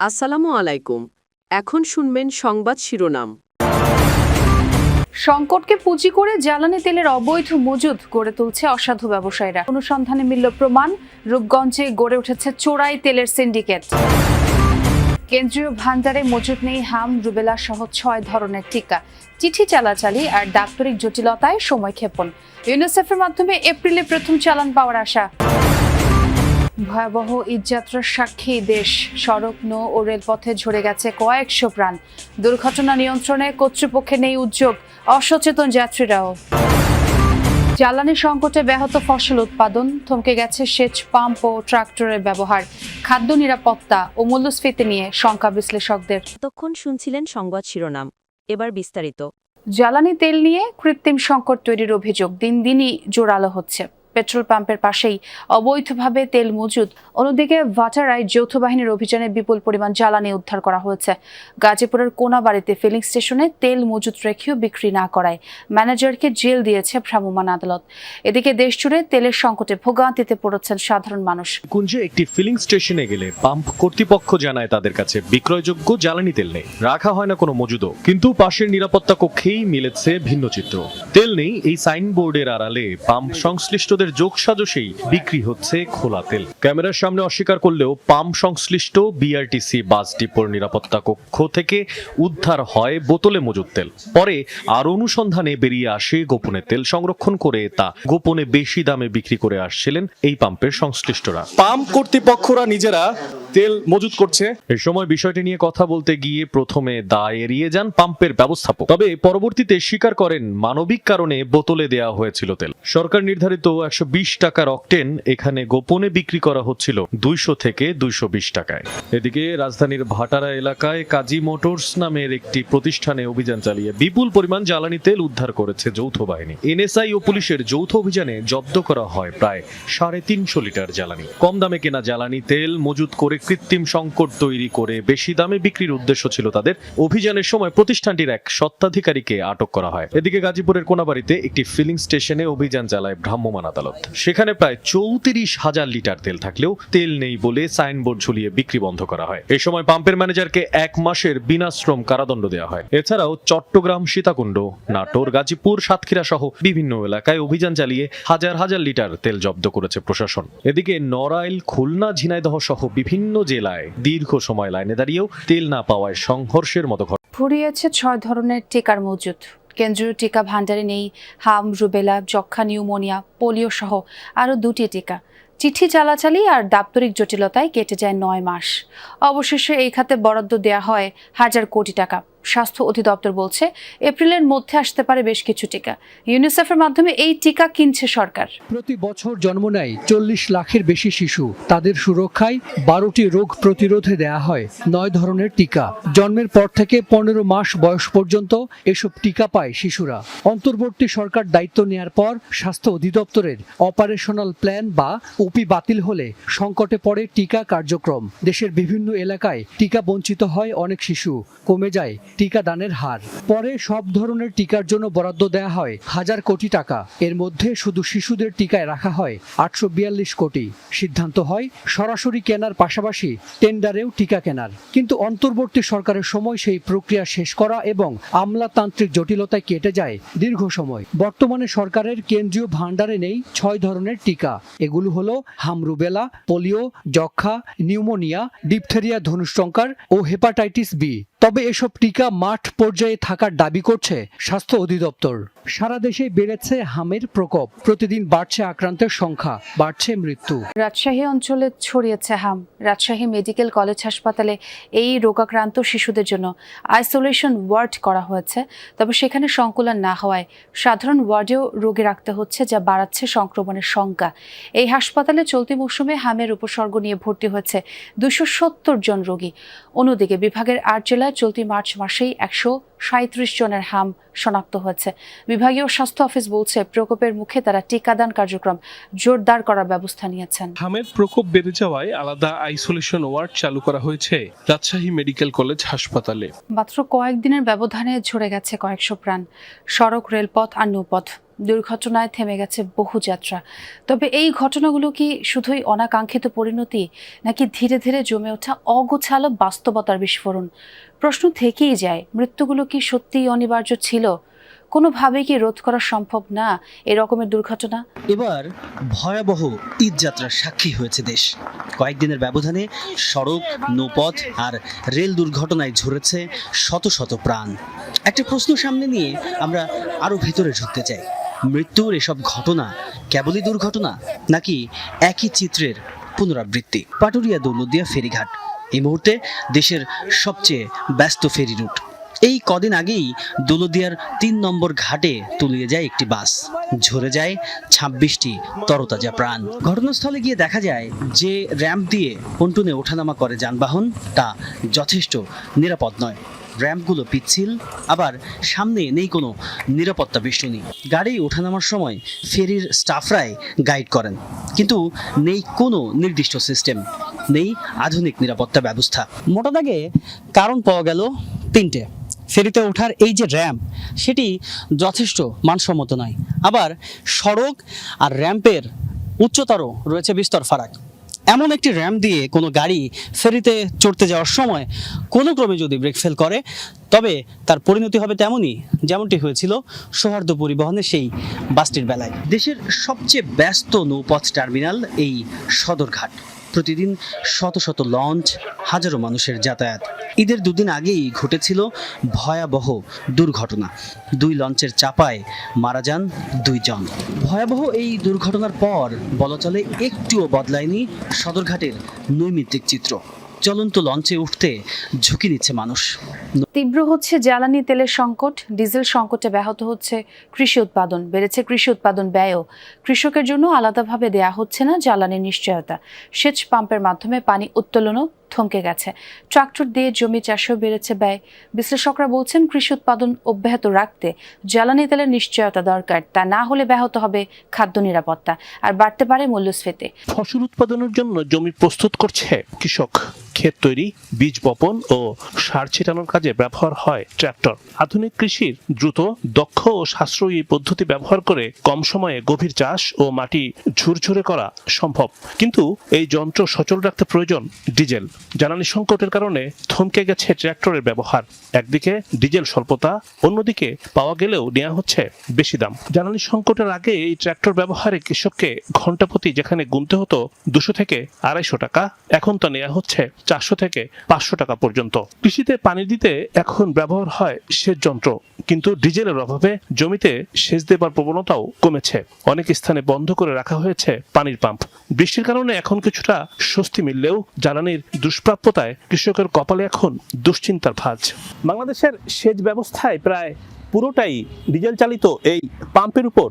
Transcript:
আসসালামু আলাইকুম। এখন শুনবেন সংবাদ শিরোনাম। সংকটকে পুঁজি করে জ্বালানি তেলের অবৈধ মজুদ গড়ে তুলছে অসাধু ব্যবসায়ীরা। অনুসন্ধানে মিলল প্রমাণ, রূপগঞ্জে গড়ে উঠেছে চোরাই তেলের সিন্ডিকেট। কেন্দ্রীয় ভান্ডারে মজুদ নেই হাম, রুবেলা সহ 6 ধরনের টিকা। চিঠি চালাচালি আর দাপ্তরিক জটিলতায় সময়ক্ষেপণ। ইউনিসেফের মাধ্যমে এপ্রিলে প্রথম চালান পাওয়ার আশা। ভয়াবহ ঈদযাত্রার সাক্ষী দেশ। সড়ক, নৌ ও রেলপথে ঝরে গেছে কয়েকশো প্রাণ। দুর্ঘটনা নিয়ন্ত্রণে কর্তৃপক্ষের নেই উদ্যোগ, অসচেতন যাত্রীরাও। জ্বালানি সংকটে ব্যাহত ফসল উৎপাদন, থমকে গেছে সেচ পাম্প ও ট্রাক্টরের ব্যবহার। খাদ্য নিরাপত্তা ও মূল্যস্ফীতি নিয়ে শঙ্কা বিশ্লেষকদের। এতক্ষণ শুনছিলেন সংবাদ শিরোনাম, এবার বিস্তারিত। জ্বালানি তেল নিয়ে কৃত্রিম সংকট তৈরির অভিযোগ দিন দিনই জোরালো হচ্ছে। পেট্রোল পাম্পের পাশেই অবৈধভাবে তেল মজুদ। অন্যদিকে ভাটারায় যৌথ বাহিনীর অভিযানে বিপুল পরিমাণ জ্বালানি উদ্ধার করা হয়েছে। গাজীপুরের কোনাবাড়িতে ফিলিং স্টেশনে তেল মজুদ রেখেও বিক্রি না করায় ম্যানেজারকে জেল দিয়েছে ভ্রাম্যমাণ আদালত। এদিকে দেশজুড়ে তেলের সংকটে ভোগান্তিতে পড়েছেন সাধারণ মানুষ। কুঞ্জে একটি ফিলিং স্টেশনে গেলে পাম্প কর্তৃপক্ষ জানায় তাদের কাছে বিক্রয়যোগ্য জ্বালানি তেল নেই, রাখা হয় না কোনো মজুদও। কিন্তু পাশের নিরাপত্তা কক্ষেই মিলেছে ভিন্ন চিত্র। তেল নেই এই সাইনবোর্ডের আড়ালে পাম্প সংশ্লিষ্ট যোগসাজশেই বিক্রি হচ্ছে খোলা তেল। ক্যামেরার সামনে অস্বীকার করলেও পাম্প সংশ্লিষ্ট বিআরটিসি বাস ডিপোর নিরাপত্তা কক্ষ থেকে উদ্ধার হয় বোতলে মজুদ তেল। পরে আর অনুসন্ধানে বেরিয়ে আসে গোপনে তেল সংরক্ষণ করে তা গোপনে বেশি দামে বিক্রি করে আসছিলেন এই পাম্পের সংশ্লিষ্টরা। পাম্প কর্তৃপক্ষরা নিজেরা তেল মজুদ করছে। এ সময় বিষয়টি নিয়ে কথা বলতে গিয়ে প্রথমে দায় এড়িয়ে যান পাম্পের ব্যবস্থাপক, তবে পরবর্তীতে স্বীকার করেন মানবিক কারণে বোতলে দেয়া হয়েছিল তেল। সরকার নির্ধারিত 120 টাকার অকটেন এখানে গোপনে বিক্রি করা হচ্ছিল 200 থেকে 220 টাকায়। এদিকে রাজধানীর ভাটারা এলাকায় কাজী মোটরস নামের একটি প্রতিষ্ঠানে অভিযান চালিয়ে বিপুল পরিমাণ জ্বালানি তেল উদ্ধার করেছে যৌথ বাহিনী। এনএসআই ও পুলিশের যৌথ অভিযানে জব্দ করা হয় প্রায় 350 লিটার জ্বালানি। কম দামে কেনা জ্বালানি তেল মজুদ করে কৃত্রিম সংকট তৈরি করে বেশি দামে বিক্রির উদ্দেশ্য ছিল তাদের। অভিযানের সময় প্রতিষ্ঠানটির এক স্বত্বাধিকারীকে আটক করা হয়। এদিকে গাজীপুরের কোনাবাড়িতে একটি ফিলিং স্টেশনে অভিযান চালায় ভ্রাম্যমাণ আদালত। সেখানে প্রায় 34,000 লিটার তেল থাকলেও তেল নেই বলে সাইনবোর্ড ঝুলিয়ে বিক্রি বন্ধ করা হয়। এ সময় পাম্পের ম্যানেজারকে 1 মাসের বিনাশ্রম কারাদণ্ড দেওয়া হয়। এছাড়াও চট্টগ্রাম, সীতাকুণ্ড, নাটোর, গাজীপুর, সাতক্ষীরা সহ বিভিন্ন এলাকায় অভিযান চালিয়ে হাজার হাজার লিটার তেল জব্দ করেছে প্রশাসন। এদিকে নড়াইল, খুলনা, ঝিনাইদহ সহ বিভিন্ন জেলায় দীর্ঘ সময় লাইনে দাঁড়িয়েও তেল না পাওয়ায় সংঘর্ষের মতো ফুরিয়েছে 6 ধরনের টিকার মজুদ। কেন্দ্রীয় টিকা ভান্ডারে নেই হাম, রুবেলা, যক্ষ্মা, নিউমোনিয়া, পোলিও সহ আরও 2টি টিকা। চিঠি চালাচালি আর দাপ্তরিক জটিলতায় কেটে যায় 9 মাস। অবশেষে এই খাতে বরাদ্দ দেয়া হয় হাজার কোটি টাকা। স্বাস্থ্য অধিদপ্তর বলছে এপ্রিলের মধ্যে আসতে পারে বেশ কিছু টিকা। ইউনিসেফের মাধ্যমে এই টিকা কিনছে সরকার। প্রতি বছর জন্ম নেয় 40 লাখের বেশি শিশু। তাদের সুরক্ষায় 12টি রোগ প্রতিরোধে দেয়া হয় 9 ধরনের টিকা। জন্মের পর থেকে 15 মাস বয়স পর্যন্ত এসব টিকা পায় শিশুরা। অন্তর্বর্তী সরকার দায়িত্ব নেয়ার পর স্বাস্থ্য অধিদপ্তরের অপারেশনাল প্ল্যান বা ওপি বাতিল হলে সংকটে পড়ে টিকা কার্যক্রম। দেশের বিভিন্ন এলাকায় টিকা বঞ্চিত হয় অনেক শিশু, কমে যায় টিকাদানের হার। পরে সব ধরনের টিকার জন্য বরাদ্দ দেয়া হয় হাজার কোটি টাকা। এর মধ্যে শুধু শিশুদের টিকায় রাখা হয় 842 কোটি। সিদ্ধান্ত হয় সরাসরি কেনার পাশাপাশি টেন্ডারেও টিকা কেনার। কিন্তু অন্তর্বর্তী সরকারের সময় সেই প্রক্রিয়া শেষ করা এবং আমলাতান্ত্রিক জটিলতায় কেটে যায় দীর্ঘ সময়। বর্তমানে সরকারের কেন্দ্রীয় ভান্ডারে নেই 6 ধরনের টিকা। এগুলো হলো হাম, রুবেলা, পোলিও, যক্ষ্মা, নিউমোনিয়া, ডিপথেরিয়া, ধনুষ্টঙ্কার ও হেপাটাইটিস বি। তবে এসব টিকা মাঠ পর্যায়ে থাকার দাবি করছে স্বাস্থ্য অধিদপ্তর। সারা দেশে বেড়েছে হামের প্রকোপ। প্রতিদিন বাড়ছে আক্রান্তের সংখ্যা, বাড়ছে মৃত্যু। রাজশাহী অঞ্চলে ছড়িয়েছে হাম। রাজশাহী মেডিকেল কলেজ হাসপাতালে এই রোগাক্রান্ত শিশুদের জন্য আইসোলেশন ওয়ার্ড করা হয়েছে। তবে সেখানে সংকুলন না হওয়ায় সাধারণ ওয়ার্ডেও রোগী রাখতে হচ্ছে, যা বাড়াচ্ছে সংক্রমণের শঙ্কা। এই হাসপাতালে চলতি মৌসুমে হামের উপসর্গ নিয়ে ভর্তি হয়েছে 270 জন রোগী। অন্যদিকে বিভাগের 8 জেলায় চলতি মার্চ মাসেই 137 জনের হাম শনাক্ত হয়েছে। বিভাগীয় স্বাস্থ্য অফিস বলছে প্রকোপের মুখে তারা টিকাদান কার্যক্রম জোরদার করার ব্যবস্থা নিয়েছেন। হামের প্রকোপ বেড়ে যাওয়ায় আলাদা আইসোলেশন ওয়ার্ড চালু করা হয়েছে রাজশাহী মেডিকেল কলেজ হাসপাতালে। মাত্র কয়েকদিনের ব্যবধানে ঝরে গেছে কয়েকশো প্রাণ। সড়ক, রেলপথ আর নৌপথ দুর্ঘটনায় থেমে গেছে বহু যাত্রা। তবে এই ঘটনাগুলো কি শুধুই অনাকাঙ্ক্ষিত পরিণতি, নাকি ধীরে ধীরে জমে ওঠা অগোছালো বাস্তবতার বিস্ফোরণ? প্রশ্ন থেকেই যায়, মৃত্যুগুলো কি সত্যিই অনিবার্য ছিল? কোনোভাবে কি রোধ করা সম্ভব না এ রকমের দুর্ঘটনা? এবার ভয়াবহ ঈদযাত্রার সাক্ষী হয়েছে দেশ। কয়েকদিনের ব্যবধানে সড়ক, নৌপথ আর রেল দুর্ঘটনায় ঝরেছে শত শত প্রাণ। একটা প্রশ্ন সামনে নিয়ে আমরা আরো ভিতরে ঢুকতে চাই। মৃত্যুর এসব ঘটনা কেবলই দুর্ঘটনা, নাকি একই চিত্রের পুনরাবৃত্তি? পাটুরিয়া দৌলতদিয়া ফেরিঘাট এই মুহূর্তে দেশের সবচেয়ে ব্যস্ত ফেরি রুট। এই কদিন আগেই দৌলতদিয়ার ৩ নম্বর ঘাটে তলিয়ে যায় একটি বাস, ঝরে যায় ২৬টি তরতাজা প্রাণ। ঘটনাস্থলে গিয়ে দেখা যায় যে র্যাম্প দিয়ে পন্টুনে ওঠানামা করে যানবাহন, তা যথেষ্ট নিরাপদ নয়। র্যাম্পগুলো পিচ্ছিল, আবার সামনে নেই কোনো নিরাপত্তা বেষ্টনী। গাড়ি ওঠানামার সময় ফেরির স্টাফরাই গাইড করেন, কিন্তু নেই কোনো নির্দিষ্ট সিস্টেম, নেই আধুনিক নিরাপত্তা ব্যবস্থা। মোটা দাগে কারণ পাওয়া গেল ৩টে। ফেরিতে ওঠার এই যে র্যাম্প, সেটি যথেষ্ট মানসম্মত নয়। আবার সড়ক আর র্যাম্পের উচ্চতারও রয়েছে বিস্তর ফারাক। এমন একটি র্যাম্প দিয়ে কোনো গাড়ি ফেরিতে চড়তে যাওয়ার সময় কোনো ক্রমে যদি ব্রেক ফেল করে, তবে তার পরিণতি হবে তেমনই যেমনটি হয়েছিল সৌহার্দ্য পরিবহনের সেই বাসটির বেলায়। দেশের সবচেয়ে ব্যস্ত নৌপথ টার্মিনাল এই সদরঘাট। প্রতিদিন শত শত লঞ্চ, হাজারো মানুষের যাতায়াত। ঈদের 2 দিন আগেই ঘটেছিল ভয়াবহ দুর্ঘটনা। 2 লঞ্চের চাপায় মারা যান 2 জন। ভয়াবহ এই দুর্ঘটনার পর বলা চলে একটুও বদলায়নি সদরঘাটের নৈমিত্তিক চিত্র। চলন্ত লঞ্চে উঠতে ঝুঁকি নিচ্ছে মানুষ। তীব্র হচ্ছে জ্বালানি তেলের সংকট, ডিজেল সংকটে ব্যাহত হচ্ছে কৃষি উৎপাদন, বেড়েছে কৃষি উৎপাদন ব্যয়ও। কৃষকের জন্য আলাদাভাবে দেয়া হচ্ছে না জ্বালানির নিশ্চয়তা। সেচ পাম্পের মাধ্যমে পানি উত্তোলনও থমকে গেছে। ট্রাক্টর দিয়ে জমি চাষেও বেড়েছে ব্যয়। বিশ্লেষকরা বলছেন, কৃষি উৎপাদন অব্যাহত রাখতে জ্বালানি তেলের নিশ্চয়তা দরকার। তা না হলে ব্যাহত হবে খাদ্য নিরাপত্তা, আর বাড়তে পারে মূল্যস্ফীতি। ফসল উৎপাদনের জন্য জমি প্রস্তুত করছে কৃষক। ক্ষেত তৈরি, বীজ বপন ও সার ছিটানোর কাজে ব্যবহার হয় ট্রাক্টর। আধুনিক কৃষির দ্রুত, দক্ষ ও সাশ্রয়ী পদ্ধতি ব্যবহার করে কম সময়ে গভীর চাষ ও মাটি ঝুরঝুরে করা সম্ভব। কিন্তু এই যন্ত্র সচল রাখতে প্রয়োজন ডিজেল। জ্বালানি সংকটের কারণে থমকে গেছে ট্রাক্টরের ব্যবহার। একদিকে ডিজেল স্বল্পতা, অন্যদিকে পাওয়া গেলেও নেওয়া হচ্ছে বেশি দাম। জ্বালানি সংকটের আগে এই ট্রাক্টর ব্যবহারে কৃষককে ঘন্টাপ্রতি যেখানে গুনতে হতো 200 থেকে 250 টাকা, এখন তা নেওয়া হচ্ছে 400 থেকে 500 টাকা পর্যন্ত। কৃষিতে পানি দিতে এখন ব্যবহার হয় সেচ যন্ত্র, কিন্তু ডিজেলের অভাবে জমিতে সেচ দেবার প্রবণতাও কমেছে। অনেক স্থানে বন্ধ করে রাখা হয়েছে পানির পাম্প। বৃষ্টির কারণে এখন কিছুটা স্বস্তি মিললেও জ্বালানির দুষ্প্রাপ্যতায় কৃষকের কপালে এখন দুশ্চিন্তার ভাঁজ। বাংলাদেশের সেচ ব্যবস্থায় প্রায় পুরোটাই ডিজেল চালিত এই পাম্পের উপর